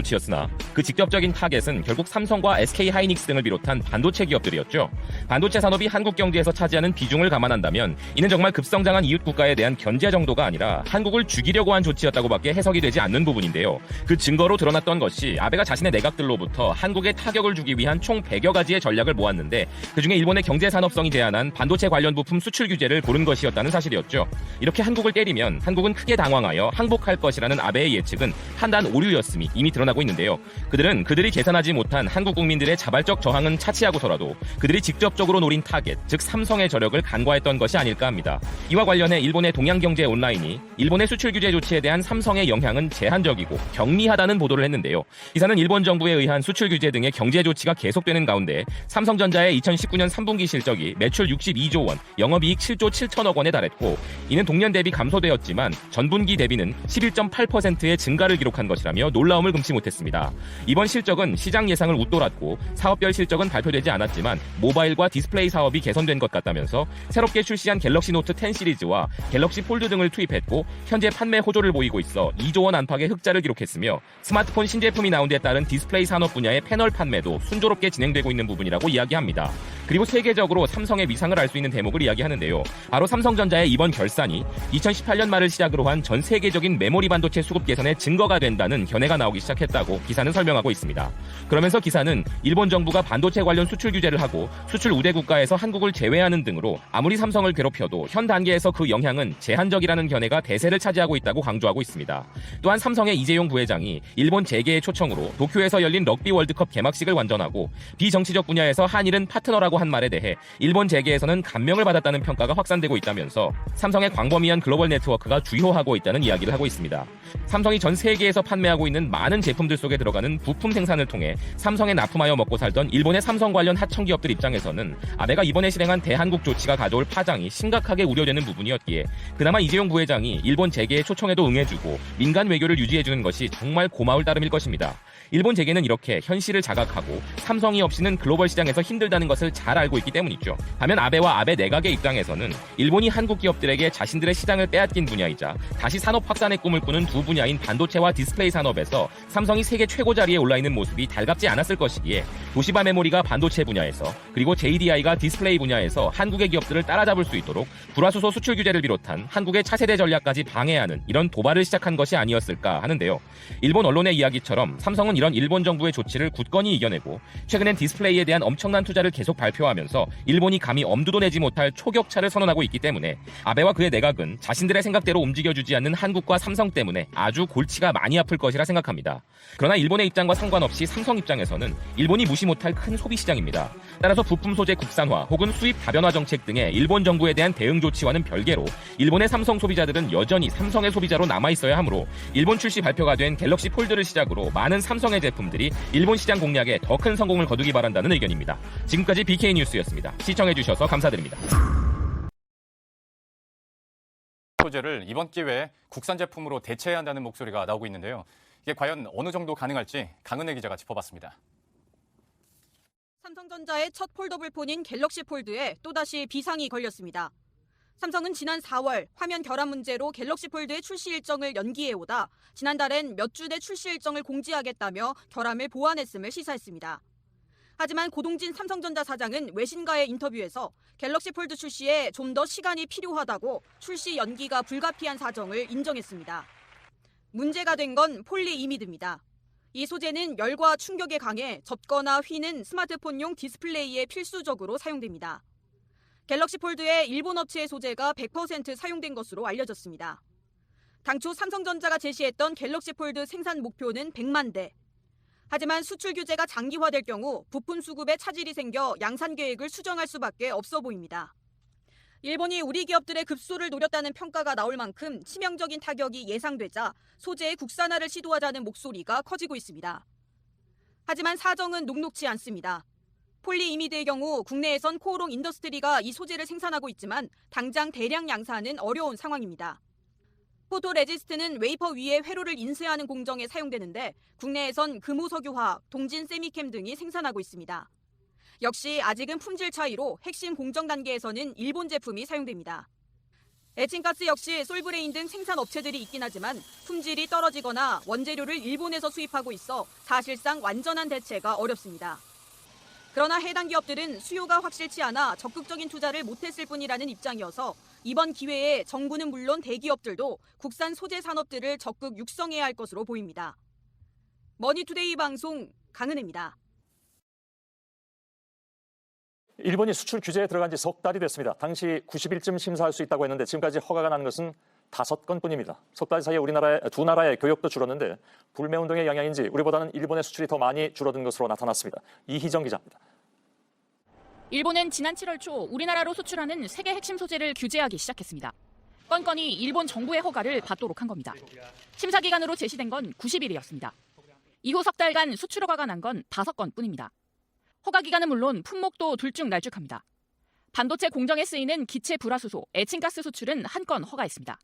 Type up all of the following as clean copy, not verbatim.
조치였으나 그 직접적인 타겟은 결국 삼성과 SK하이닉스 등을 비롯한 반도체 기업들이었죠. 반도체 산업이 한국 경제에서 차지하는 비중을 감안한다면 이는 정말 급성장한 이웃 국가에 대한 견제 정도가 아니라 한국을 죽이려고 한 조치였다고밖에 해석이 되지 않는 부분인데요. 그 증거로 드러났던 것이 아베가 자신의 내각들로부터 한국에 타격을 주기 위한 총 100여 가지의 전략을 모았는데 그중에 일본의 경제산업성이 제안한 반도체 관련 부품 수출 규제를 고른 것이었다는 사실이었죠. 이렇게 한국을 때리면 한국은 크게 당황하여 항복할 것이라는 아베의 예측은 판단 오류였음이 이미 드러나고 있는데요. 그들은 그들이 계산하지 못한 한국 국민들의 자발적 저항은 차치하고서라도 그들이 직접적으로 노린 타겟, 즉 삼성의 저력을 간과했던 것이 아닐까 합니다. 이와 관련해 일본의 동양경제 온라인이 일본의 수출 규제 조치에 대한 삼성의 영향은 제한적이고 경미하다는 보도를 했는데요. 기사는 일본 정부에 의한 수출 규제 등의 경제 조치가 계속되는 가운데 삼성전자의 2019년 3분기 실적이 매출 62조 원, 영업이익 7조 7천억 원에 달했고 이는 동년 대비 감소되었지만 전분기 대비는 11.8%의 증가를 기록한 것이라며 놀라움을 금치 못했습니다. 이번 실적은 시장 예상을 웃돌았고 사업별 실적은 발표되지 않았지만 모바일과 디스플레이 사업이 개선된 것 같다면서 새롭게 출시한 갤럭시 노트 10 시리즈와 갤럭시 폴드 등을 투입했고 현재 판매 호조를 보이고 있어 2조 원 안팎의 흑자를 기록했으며 스마트폰 신제품이 나온 데 따른 디스플레이 산업 분야의 패널 판매도 순조롭게 진행되고 있는 부분이라고 이야기합니다. 그리고 세계적으로 삼성의 위상을 알 수 있는 대목을 이야기하는데요. 바로 삼성전자의 이번 결산이 2018년 말을 시작으로 한 전 세계적인 메모리 반도체 수급 개선의 증거가 된다는 견해가 나오기 시작했다고 기사는 설명하고 있습니다. 그러면서 기사는 일본 정부가 반도체 관련 수출 규제를 하고 수출 우대 국가에서 한국을 제외하는 등으로 아무리 삼성을 괴롭혀도 현 단계에서 그 영향은 제한적이라는 견해가 대세를 차지하고 있다고 강조하고 있습니다. 또한 삼성의 이재용 부회장이 일본 재계의 초청으로 도쿄에서 열린 럭비 월드컵 개막식을 완전하고 비정치적 분야에서 한일은 파트너라고 한 말에 대해 일본 재계에서는 감명을 받았다는 평가가 확산되고 있다면서 삼성의 광범위한 글로벌 네트워크가 주요하고 있다는 이야기를 하고 있습니다. 삼성이 전 세계에서 판매하고 있는 많은 제품들 속에 들어가는 부품 생산을 통해 삼성에 납품하여 먹고 살던 일본의 삼성 관련 하청 기업들 입장에서는 아베가 이번에 실행한 대한국 조치가 가져올 파장이 심각하게 우려되는 부분이었기에 그나마 이재용 부회장이 일본 재계의 초청에도 응해주고 민간 외교를 유지해주는 것이 정말 고마울 따름일 것입니다. 일본 재계는 이렇게 현실을 자각하고 삼성이 없이는 글로벌 시장에서 힘들다는 것을 잘 알고 있기 때문이죠. 반면 아베와 아베 내각의 입장에서는 일본이 한국 기업들에게 자신들의 시장을 빼앗긴 분야이자 다시 산업 확산의 꿈을 꾸는 두 분야인 반도체와 디스플레이 산업에서 삼성이 세계 최고 자리에 올라있는 모습이 달갑지 않았을 것이기에 도시바 메모리가 반도체 분야에서 그리고 JDI가 디스플레이 분야에서 한국의 기업들을 따라잡을 수 있도록 불화수소 수출 규제를 비롯한 한국의 차세대 전략까지 방해하는 이런 도발을 시작한 것이 아니었을까 하는데요. 일본 언론의 이야기처럼 삼성은 이런 일본 정부의 조치를 굳건히 이겨내고 최근엔 디스플레이에 대한 엄청난 투자를 계속 발표하면서 일본이 감히 엄두도 내지 못할 초격차를 선언하고 있기 때문에 아베와 그의 내각은 자신들의 생각대로 움직여주지 않는 한국과 삼성 때문에 아주 골치가 많이 아플 것이라 생각합니다. 그러나 일본의 입장과 상관없이 삼성 입장에서는 일본이 무시 못할 큰 소비 시장입니다. 따라서 부품 소재 국산화 혹은 수입 다변화 정책 등의 일본 정부에 대한 대응 조치와는 별개로 일본의 삼성 소비자들은 여전히 삼성의 소비자로 남아있어야 하므로 일본 출시 발표가 된 갤럭시 폴드를 시작으로 많은 삼성의 제품들이 일본 시장 공략에 더 큰 성공을 거두기 바란다는 의견입니다. 지금까지 BK뉴스였습니다. 시청해주셔서 감사드립니다. 소재를 이번 기회에 국산 제품으로 대체해야 한다는 목소리가 나오고 있는데요. 이게 과연 어느 정도 가능할지 강은혜 기자가 짚어봤습니다. 삼성전자의 첫 폴더블 폰인 갤럭시 폴드에 또다시 비상이 걸렸습니다. 삼성은 지난 4월 화면 결함 문제로 갤럭시 폴드의 출시 일정을 연기해오다 지난달엔 몇 주 내 출시 일정을 공지하겠다며 결함을 보완했음을 시사했습니다. 하지만 고동진 삼성전자 사장은 외신과의 인터뷰에서 갤럭시 폴드 출시에 좀 더 시간이 필요하다고 출시 연기가 불가피한 사정을 인정했습니다. 문제가 된 건 폴리이미드입니다. 이 소재는 열과 충격에 강해 젖거나 휘는 스마트폰용 디스플레이에 필수적으로 사용됩니다. 갤럭시 폴드의 일본 업체의 소재가 100% 사용된 것으로 알려졌습니다. 당초 삼성전자가 제시했던 갤럭시 폴드 생산 목표는 100만 대. 하지만 수출 규제가 장기화될 경우 부품 수급에 차질이 생겨 양산 계획을 수정할 수밖에 없어 보입니다. 일본이 우리 기업들의 급소를 노렸다는 평가가 나올 만큼 치명적인 타격이 예상되자 소재의 국산화를 시도하자는 목소리가 커지고 있습니다. 하지만 사정은 녹록지 않습니다. 폴리이미드의 경우 국내에선 코오롱 인더스트리가 이 소재를 생산하고 있지만 당장 대량 양산은 어려운 상황입니다. 포토레지스트는 웨이퍼 위에 회로를 인쇄하는 공정에 사용되는데 국내에선 금호석유화학, 동진 세미캠 등이 생산하고 있습니다. 역시 아직은 품질 차이로 핵심 공정 단계에서는 일본 제품이 사용됩니다. 에칭가스 역시 솔브레인 등 생산 업체들이 있긴 하지만 품질이 떨어지거나 원재료를 일본에서 수입하고 있어 사실상 완전한 대체가 어렵습니다. 그러나 해당 기업들은 수요가 확실치 않아 적극적인 투자를 못했을 뿐이라는 입장이어서 이번 기회에 정부는 물론 대기업들도 국산 소재 산업들을 적극 육성해야 할 것으로 보입니다. 머니투데이 방송 강은혜입니다. 일본이 수출 규제에 들어간 지 석 달이 됐습니다. 당시 90일쯤 심사할 수 있다고 했는데 지금까지 허가가 난 것은 5건뿐입니다. 석 달 사이에 두 나라의 교역도 줄었는데 불매운동의 영향인지 우리보다는 일본의 수출이 더 많이 줄어든 것으로 나타났습니다. 이희정 기자입니다. 일본은 지난 7월 초 우리나라로 수출하는 세계 핵심 소재를 규제하기 시작했습니다. 건건이 일본 정부의 허가를 받도록 한 겁니다. 심사 기간으로 제시된 건 90일이었습니다. 이후 석 달간 수출 허가가 난 건 5건뿐입니다. 허가 기간은 물론 품목도 들쭉날쭉합니다. 반도체 공정에 쓰이는 기체 불화수소, 에칭가스 수출은 1건 허가했습니다.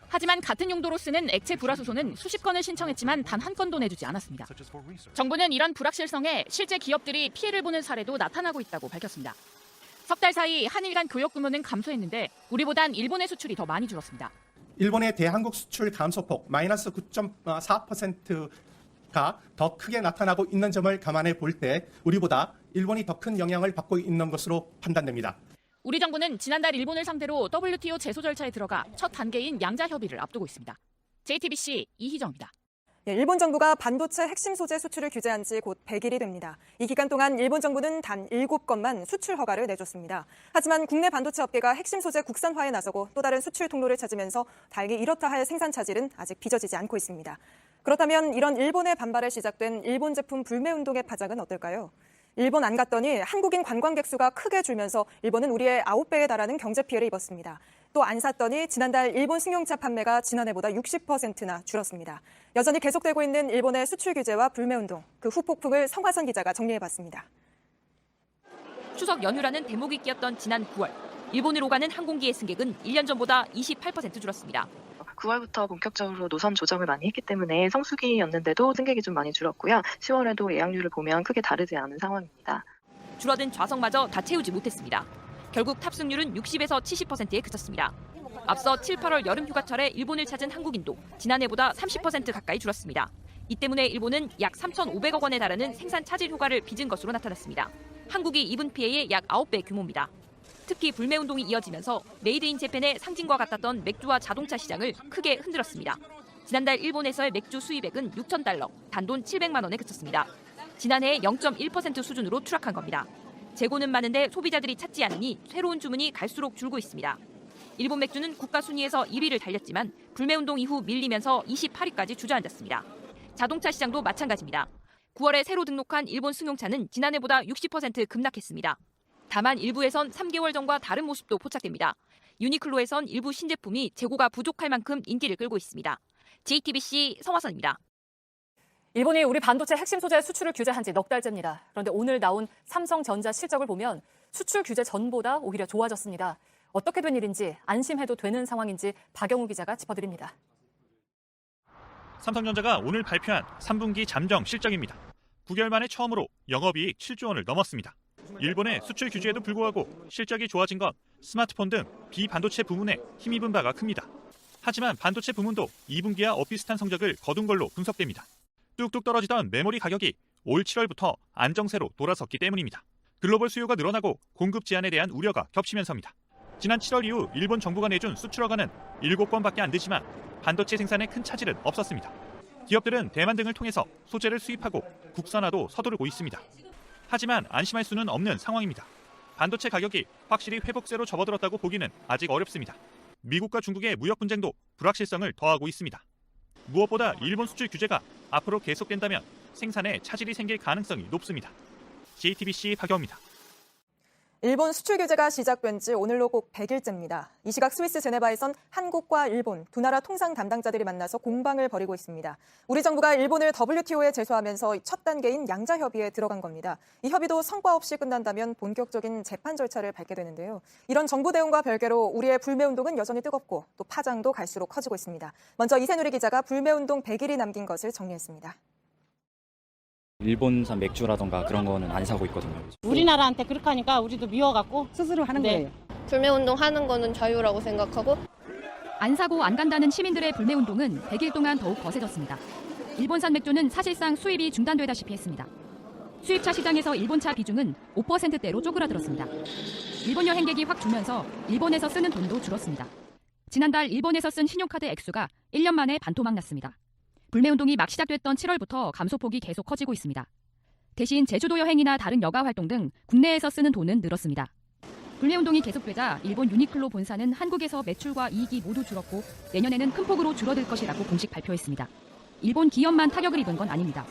하지만 같은 용도로 쓰는 액체 불화수소는 수십 건을 신청했지만 단 1건도 내주지 않았습니다. 정부는 이런 불확실성에 실제 기업들이 피해를 보는 사례도 나타나고 있다고 밝혔습니다. 석 달 사이 한일 간 교역 규모는 감소했는데 우리보단 일본의 수출이 더 많이 줄었습니다. 일본의 대한국 수출 감소폭 마이너스 9.4%가 더 크게 나타나고 있는 점을 감안해 볼 때 우리보다 일본이 더 큰 영향을 받고 있는 것으로 판단됩니다. 우리 정부는 지난달 일본을 상대로 WTO 제소 절차에 들어가 첫 단계인 양자 협의를 앞두고 있습니다. JTBC 이희정입니다. 일본 정부가 반도체 핵심 소재 수출을 규제한 지 곧 100일이 됩니다. 이 기간 동안 일본 정부는 단 7건만 수출 허가를 내줬습니다. 하지만 국내 반도체 업계가 핵심 소재 국산화에 나서고 또 다른 수출 통로를 찾으면서 달기 이렇다 할 생산 차질은 아직 빚어지지 않고 있습니다. 그렇다면 이런 일본의 반발에 시작된 일본 제품 불매운동의 파장은 어떨까요? 일본 안 갔더니 한국인 관광객 수가 크게 줄면서 일본은 우리의 9배에 달하는 경제 피해를 입었습니다. 또 안 샀더니 지난달 일본 승용차 판매가 지난해보다 60%나 줄었습니다. 여전히 계속되고 있는 일본의 수출 규제와 불매운동, 그 후폭풍을 성화선 기자가 정리해봤습니다. 추석 연휴라는 대목이 끼었던 지난 9월, 일본으로 가는 항공기의 승객은 1년 전보다 28% 줄었습니다. 9월부터 본격적으로 노선 조정을 많이 했기 때문에 성수기였는데도 승객이 좀 많이 줄었고요. 10월에도 예약률을 보면 크게 다르지 않은 상황입니다. 줄어든 좌석마저 다 채우지 못했습니다. 결국 탑승률은 60에서 70%에 그쳤습니다. 앞서 7, 8월 여름 휴가철에 일본을 찾은 한국인도 지난해보다 30% 가까이 줄었습니다. 이 때문에 일본은 약 3,500억 원에 달하는 생산 차질 효과를 빚은 것으로 나타났습니다. 한국이 입은 피해의 약 9배 규모입니다. 특히 불매운동이 이어지면서 메이드 인 재팬의 상징과 같았던 맥주와 자동차 시장을 크게 흔들었습니다. 지난달 일본에서의 맥주 수입액은 6,000달러, 단돈 700만 원에 그쳤습니다. 지난해 0.1% 수준으로 추락한 겁니다. 재고는 많은데 소비자들이 찾지 않으니 새로운 주문이 갈수록 줄고 있습니다. 일본 맥주는 국가 순위에서 1위를 달렸지만 불매운동 이후 밀리면서 28위까지 주저앉았습니다. 자동차 시장도 마찬가지입니다. 9월에 새로 등록한 일본 승용차는 지난해보다 60% 급락했습니다. 다만 일부에선 3개월 전과 다른 모습도 포착됩니다. 유니클로에선 일부 신제품이 재고가 부족할 만큼 인기를 끌고 있습니다. JTBC 성화선입니다. 일본이 우리 반도체 핵심 소재 수출을 규제한 지 넉 달째입니다. 그런데 오늘 나온 삼성전자 실적을 보면 수출 규제 전보다 오히려 좋아졌습니다. 어떻게 된 일인지 안심해도 되는 상황인지 박영우 기자가 짚어드립니다. 삼성전자가 오늘 발표한 3분기 잠정 실적입니다. 9개월 만에 처음으로 영업이익 7조 원을 넘었습니다. 일본의 수출 규제에도 불구하고 실적이 좋아진 건 스마트폰 등 비반도체 부문에 힘입은 바가 큽니다. 하지만 반도체 부문도 2분기와 엇비슷한 성적을 거둔 걸로 분석됩니다. 뚝뚝 떨어지던 메모리 가격이 올 7월부터 안정세로 돌아섰기 때문입니다. 글로벌 수요가 늘어나고 공급 제한에 대한 우려가 겹치면서입니다. 지난 7월 이후 일본 정부가 내준 수출 허가는 7건밖에 안 되지만 반도체 생산에 큰 차질은 없었습니다. 기업들은 대만 등을 통해서 소재를 수입하고 국산화도 서두르고 있습니다. 하지만 안심할 수는 없는 상황입니다. 반도체 가격이 확실히 회복세로 접어들었다고 보기는 아직 어렵습니다. 미국과 중국의 무역 분쟁도 불확실성을 더하고 있습니다. 무엇보다 일본 수출 규제가 앞으로 계속된다면 생산에 차질이 생길 가능성이 높습니다. JTBC 박영우입니다. 일본 수출 규제가 시작된 지 오늘로 꼭 100일째입니다. 이 시각 스위스 제네바에선 한국과 일본 두 나라 통상 담당자들이 만나서 공방을 벌이고 있습니다. 우리 정부가 일본을 WTO에 제소하면서 첫 단계인 양자 협의에 들어간 겁니다. 이 협의도 성과 없이 끝난다면 본격적인 재판 절차를 밟게 되는데요. 이런 정부 대응과 별개로 우리의 불매운동은 여전히 뜨겁고 또 파장도 갈수록 커지고 있습니다. 먼저 이세누리 기자가 불매운동 100일이 남긴 것을 정리했습니다. 일본산 맥주라던가 그런 거는 안 사고 있거든요. 우리나라한테 그렇게 하니까 우리도 미워갖고 스스로 하는 거예요. 불매운동 하는 거는 자유라고 생각하고 안 사고 안 간다는 시민들의 불매운동은 100일 동안 더욱 거세졌습니다. 일본산 맥주는 사실상 수입이 중단되다시피 했습니다. 수입차 시장에서 일본차 비중은 5%대로 쪼그라들었습니다. 일본 여행객이 확 줄면서 일본에서 쓰는 돈도 줄었습니다. 지난달 일본에서 쓴 신용카드 액수가 1년 만에 반토막 났습니다. 불매운동이 막 시작됐던 7월부터 감소폭이 계속 커지고 있습니다. 대신 제주도 여행이나 다른 여가 활동 등 국내에서 쓰는 돈은 늘었습니다. 불매운동이 계속되자 일본 유니클로 본사는 한국에서 매출과 이익이 모두 줄었고 내년에는 큰 폭으로 줄어들 것이라고 공식 발표했습니다. 일본 기업만 타격을 입은 건 아닙니다.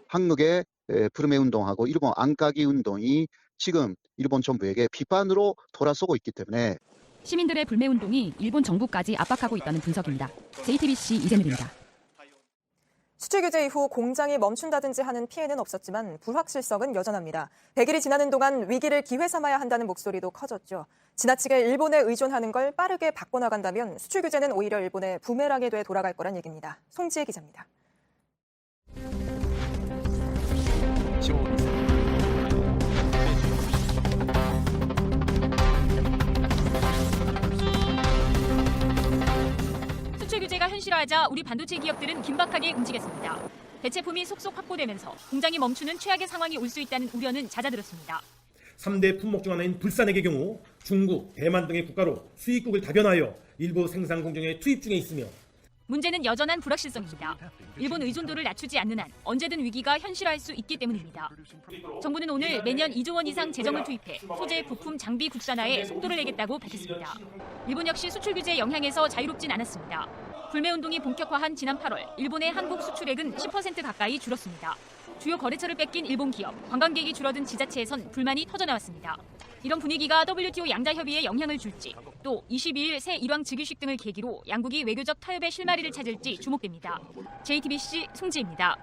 한국의 불매운동하고 일본 안가기 운동이 지금 일본 정부에게 비판으로 돌아서고 있기 때문에 시민들의 불매운동이 일본 정부까지 압박하고 있다는 분석입니다. JTBC 이재mir입니다. 수출 규제 이후 공장이 멈춘다든지 하는 피해는 없었지만 불확실성은 여전합니다. 100일이 지나는 동안 위기를 기회 삼아야 한다는 목소리도 커졌죠. 지나치게 일본에 의존하는 걸 빠르게 바꿔나간다면 수출 규제는 오히려 일본의 부메랑이 돼 돌아갈 거란 얘기입니다. 송지혜 기자입니다. 수출 규제가 현실화하자 우리 반도체 기업들은 긴박하게 움직였습니다. 대체품이 속속 확보되면서 공장이 멈추는 최악의 상황이 올 수 있다는 우려는 잦아들었습니다. 3대 품목 중 하나인 불산액의 경우 중국, 대만 등의 국가로 수입국을 다변하여 일부 생산 공정에 투입 중에 있으며 문제는 여전한 불확실성입니다. 일본 의존도를 낮추지 않는 한 언제든 위기가 현실화할 수 있기 때문입니다. 정부는 오늘 매년 2조 원 이상 재정을 투입해 소재, 부품, 장비 국산화에 속도를 내겠다고 밝혔습니다. 일본 역시 수출 규제 영향에서 자유롭진 않았습니다. 불매운동이 본격화한 지난 8월 일본의 한국 수출액은 10% 가까이 줄었습니다. 주요 거래처를 뺏긴 일본 기업, 관광객이 줄어든 지자체에선 불만이 터져나왔습니다. 이런 분위기가 WTO 양자협의에 영향을 줄지, 또 22일 새 일왕 즉위식 등을 계기로 양국이 외교적 타협의 실마리를 찾을지 주목됩니다. JTBC 송지혜입니다.